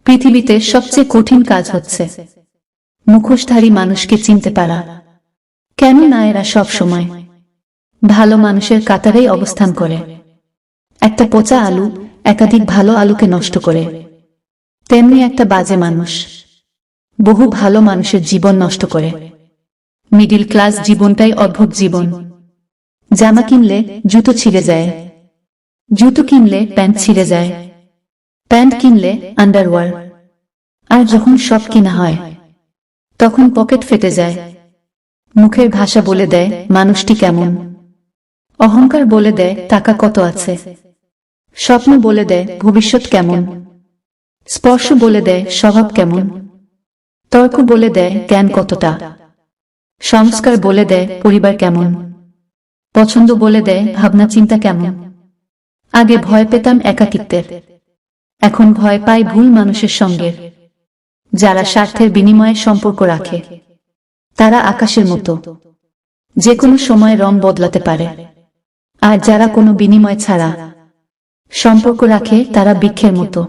পৃথিবীতে সবচেয়ে কঠিন কাজ হচ্ছে মুখোশধারী মানুষকে চিনতে পারা। কেননা এরা সব সময় ভালো মানুষের কাতারেই অবস্থান করে। একটা পচা আলু একাধিক ভালো আলুকে নষ্ট করে, তেমনি একটা বাজে মানুষ বহু ভালো মানুষের জীবন নষ্ট করে। মিডিল ক্লাস জীবনটাই অদ্ভুত জীবন। জামা কিনলে জুতো ছিঁড়ে যায়, জুতো কিনলে প্যান্ট ছিঁড়ে যায়, প্যান্ট কিনলে আন্ডারওয়্যার, আর যখন সব কিনা হয় তখন পকেট ফেটে যায়। মুখের ভাষা বলে দেয় মানুষটি কেমন, অহংকার বলে দেয় টাকা কত আছে, স্বপ্ন বলে দেয় ভবিষ্যৎ কেমন, স্পর্শ বলে দেয় স্বভাব কেমন, তর্ক বলে দেয় জ্ঞান কতটা, সংস্কার বলে দেয় পরিবার কেমন, পছন্দ বলে দেয় ভাবনা চিন্তা কেমন। আগে ভয় পেতাম একাকিত্বের, এখন ভয় পাই ভুল মানুষের সঙ্গে। যারা স্বার্থের বিনিময়ে সম্পর্ক রাখে তারা আকাশের মতো, যে কোনো সময় রং বদলাতে পারে। আর যারা কোনো বিনিময় ছাড়া সম্পর্ক রাখে তারা বৃক্ষের মতো,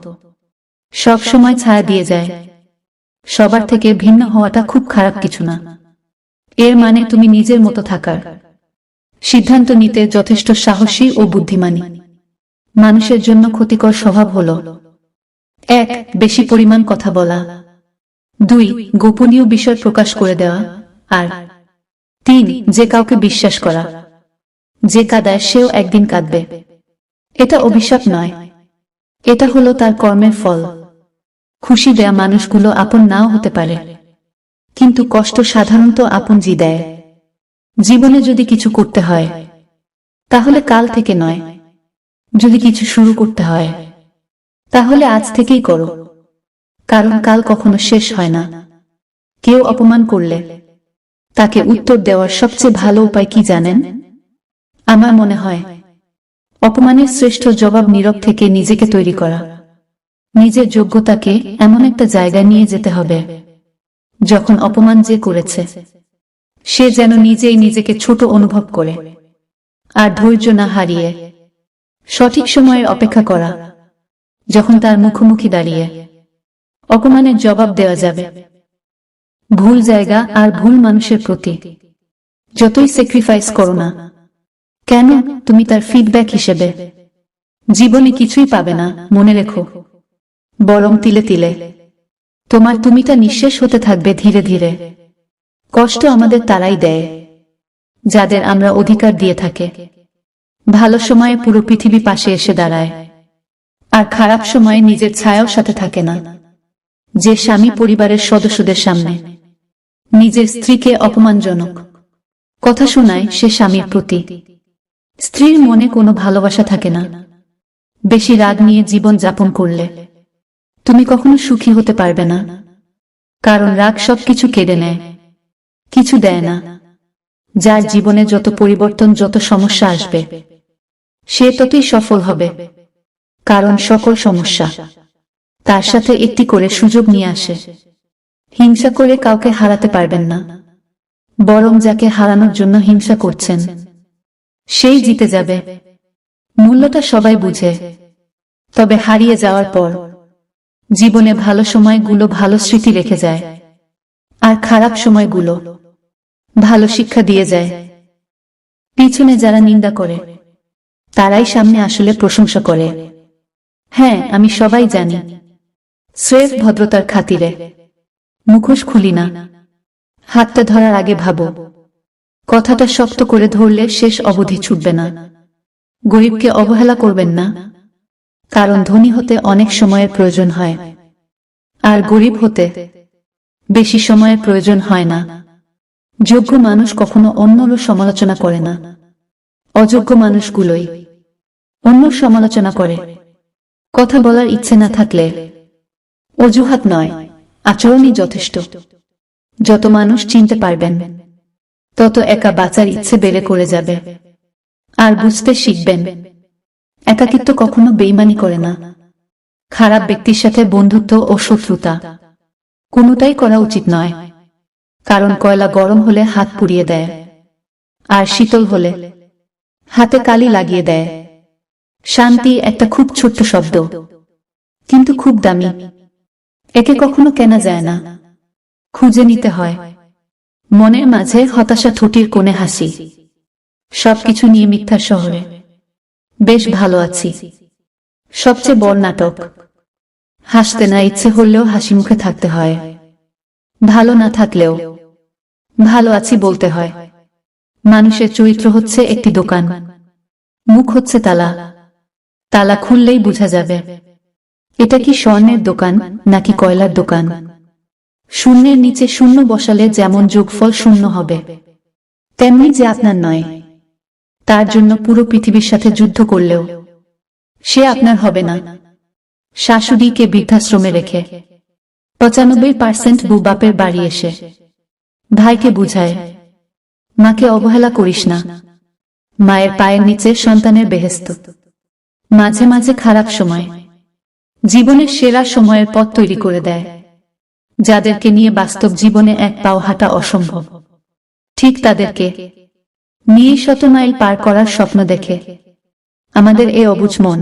সব সময় ছায়া দিয়ে যায়। সবার থেকে ভিন্ন হওয়াটা খুব খারাপ কিছু না। এর মানে তুমি নিজের মতো থাকার সিদ্ধান্ত নিতে যথেষ্ট সাহসী ও বুদ্ধিমানী। মানুষের জন্য ক্ষতিকর স্বভাব হল ১. বেশি পরিমাণ কথা বলা, ২. গোপনীয় বিষয় প্রকাশ করে দেওয়া, আর ৩. যে কাউকে বিশ্বাস করা। যে কাঁদায় সেও একদিন কাঁদবে। এটা অভিশাপ নয়, এটা হলো তার কর্মের ফল। খুশি দেয়া মানুষগুলো আপন নাও হতে পারে, কিন্তু কষ্ট সাধারণত আপনজি দেয়। জীবনে যদি কিছু করতে হয় তাহলে কাল থেকে নয়, যদি কিছু শুরু করতে হয় তাহলে আজ থেকেই করো, কারণ কাল কখনো শেষ হয় না। কেউ অপমান করলে তাকে উত্তর দেওয়ার সবচেয়ে ভালো উপায় কি জানেন? আমার মনে হয় অপমানের শ্রেষ্ঠ জবাব নীরব থেকে নিজেকে তৈরি করা। নিজের যোগ্যতাকে এমন একটা জায়গায় নিয়ে যেতে হবে যখন অপমান যে করেছে সে যেন নিজেই নিজেকে ছোট অনুভব করে। আর ধৈর্য না হারিয়ে সঠিক সময়ের অপেক্ষা করা, যখন তার মুখোমুখি দাঁড়িয়ে অপমানের জবাব দেওয়া যাবে। ভুল জায়গা আর ভুল মানুষের প্রতি যতই স্যাক্রিফাইস করো না কেন, তুমি তার ফিডব্যাক হিসেবে জীবনে কিছুই পাবে না, মনে রেখো। বরং তিলে তিলে তোমার তুমিটা নিঃশেষ হতে থাকবে ধীরে ধীরে। কষ্ট আমাদের তারাই দেয় যাদের আমরা অধিকার দিয়ে থাকে। ভালো সময়ে পুরো পৃথিবী পাশে এসে দাঁড়ায়, আর খারাপ সময়ে নিজের ছায়াও সাথে থাকে না। যে স্বামী পরিবারের সদস্যদের সামনে নিজের স্ত্রীকে অপমানজনক কথা শোনায় সে স্বামীর প্রতি স্ত্রীর মনে কোনো ভালোবাসা থাকে না। বেশি রাগ নিয়ে জীবন যাপন করলে তুমি কখনো সুখী হতে পারবে না, কারণ রাগ সবকিছু কেড়ে নেয়, কিছু দেয় না। যার জীবনে যত পরিবর্তন, যত সমস্যা আসবে সে ততই সফল হবে, কারণ সকল সমস্যা তার সাথে একটি করে সুযোগ নিয়ে আসে। হিংসা করে কাউকে হারাতে পারবেন না, বরং যাকে হারানোর জন্য হিংসা করছেন সেই জিতে যাবে। মূল্যটা সবাই বুঝে, তবে হারিয়ে যাওয়ার পর জীবনে ভালো সময়গুলো ভালো স্মৃতি রেখে যায়, আর খারাপ সময়গুলো ভালো শিক্ষা দিয়ে যায়। পিছনে যারা নিন্দা করে তারাই সামনে আসলে প্রশংসা করে। হ্যাঁ, আমি সবাই জানি, স্রেফ ভদ্রতার খাতিরে মুখোশ খুলি না। হাতটা ধরার আগে ভাবো, কথাটা শক্ত করে ধরলে শেষ অবধি ছুটবে না। গরিবকে অবহেলা করবেন না, কারণ ধনী হতে অনেক সময়ের প্রয়োজন হয়, আর গরিব হতে বেশি সময়ের প্রয়োজন হয় না। যোগ্য মানুষ কখনো অন্যরও সমালোচনা করে না, অযোগ্য মানুষগুলোই অন্য সমালোচনা করে। কথা বলার ইচ্ছে না থাকলে অজুহাত নয়, আচরণই যথেষ্ট। যত মানুষ চিনতে পারবেন তত একা বাঁচার ইচ্ছে বেড়ে করে যাবে। আর বুঝতে শিখবেন, একাকিত্ব কখনো বেইমানি করে না। খারাপ ব্যক্তির সাথে বন্ধুত্ব ও শত্রুতা কোনোটাই করা উচিত নয়, কারণ কয়লা গরম হলে হাত পুড়িয়ে দেয়, আর শীতল হলে হাতে কালি লাগিয়ে দেয়। শান্তি একটা খুব ছোট্ট শব্দ, কিন্তু খুব দামি। একে কখনো কেনা যায় না, খুঁজে নিতে হয়। মনের মাঝে হতাশা, ঠোঁটের কোণে হাসি, সবকিছু নিয়ে মিথ্যার শহরে। বেশ ভালো আছি, সবচেয়ে বড় নাটক। হাসতে না ইচ্ছে হলেও হাসি মুখে থাকতে হয়। ভালো না থাকলেও ভালো আছি বলতে হয়। মানুষের চরিত্র হচ্ছে একটি দোকান, মুখ হচ্ছে তালা। তালা খুললেই বোঝা যাবে এটা কি স্বর্ণের দোকান নাকি কয়লার দোকান। শূন্যের নিচে শূন্য বসালে যেমন যোগফল শূন্য হবে, তেমনি যে আপনার নয়, তার জন্য পুরো পৃথিবীর সাথে যুদ্ধ করলেও সে আপনার হবে না। শাশুড়িকে বৃদ্ধাশ্রমে রেখে 95% বউ বাপের বাড়ি এসে ভাইকে বুঝায়, মাকে অবহেলা করিস না। মায়ের পায়ের নিচে সন্তানের বেহেস্ত। মাঝে মাঝে খারাপ সময় জীবনের সেরা সময়ের পথ তৈরি করে দেয়, যাদেরকে নিয়ে বাস্তব জীবনে এক পাও হাঁটা অসম্ভব, ঠিক তাদেরকে নিয়ে শত মাইল পার করার স্বপ্ন দেখে আমাদের এ অবুঝ মন।